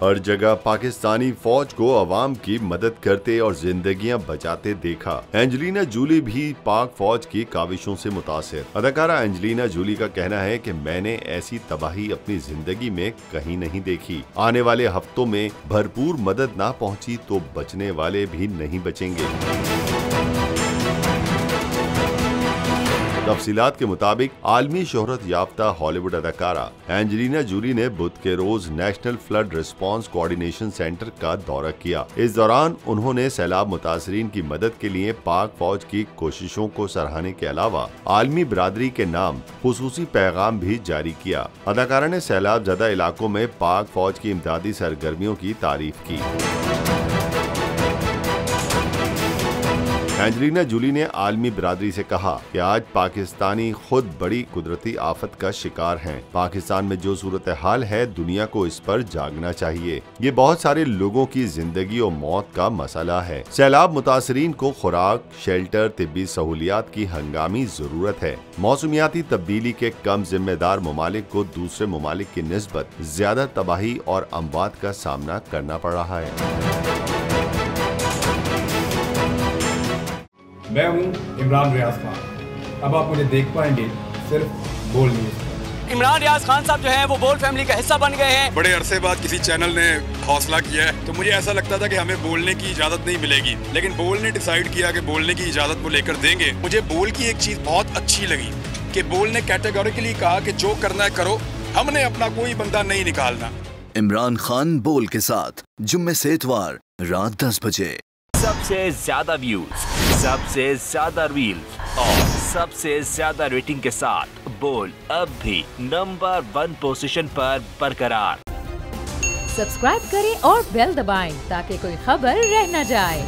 हर जगह पाकिस्तानी फौज को अवाम की मदद करते और जिंदगियां बचाते देखा। एंजेलिना जूली भी पाक फौज की काविशों से मुतासिर। अदाकारा एंजेलिना जूली का कहना है कि मैंने ऐसी तबाही अपनी जिंदगी में कहीं नहीं देखी। आने वाले हफ्तों में भरपूर मदद ना पहुंची तो बचने वाले भी नहीं बचेंगे। तफसीलात के मुताबिक आलमी शोहरत याफ्ता हॉलीवुड अदाकारा एंजेलिना जूली ने बुध के रोज National Flood Response Coordination Centre का दौरा किया। इस दौरान उन्होंने सैलाब मुतासरीन की मदद के लिए पाक फौज की कोशिशों को सराहने के अलावा आलमी बिरादरी के नाम खुसूसी पैगाम भी जारी किया। अदाकारा ने सैलाब ज़दा इलाकों में पाक फौज की इमदादी सरगर्मियों की तारीफ की। एंजेलिना जूली ने आलमी बिरादरी से कहा कि आज पाकिस्तानी खुद बड़ी कुदरती आफत का शिकार हैं। पाकिस्तान में जो सूरत हाल है दुनिया को इस पर जागना चाहिए। ये बहुत सारे लोगों की जिंदगी और मौत का मसला है। सैलाब मुतासरीन को खुराक, शेल्टर, तिब्बी सहूलियात की हंगामी जरूरत है। मौसमियाती तब्दीली के कम जिम्मेदार ममालिक को दूसरे ममालिक की निस्बत ज्यादा तबाही और अमवात का सामना करना पड़ रहा है। मैं हूं इमरान रियाज खान। अब आप मुझे देख पाएंगे सिर्फ बोल न्यूज़। इमरान रियाज खान साहब जो हैं वो बोल फैमिली का हिस्सा बन गए हैं। बड़े अरसे बाद किसी चैनल ने हौसला किया है, तो मुझे ऐसा लगता था कि हमें बोलने की इजाजत नहीं मिलेगी, लेकिन बोल ने डिसाइड किया कि बोलने की इजाजत वो लेकर देंगे। मुझे बोल की एक चीज बहुत अच्छी लगी कि बोल ने कैटेगोरिकली कहा कि जो करना है करो, हमने अपना कोई बंदा नहीं निकालना। इमरान खान बोल के साथ जुम्मे से इतवार रात 10 बजे। सबसे ज्यादा व्यूज, सबसे ज्यादा रील्स और सबसे ज्यादा रेटिंग के साथ बोल अब भी नंबर 1 पोजीशन पर बरकरार। सब्सक्राइब करें और बेल दबाएं ताकि कोई खबर रह न जाए।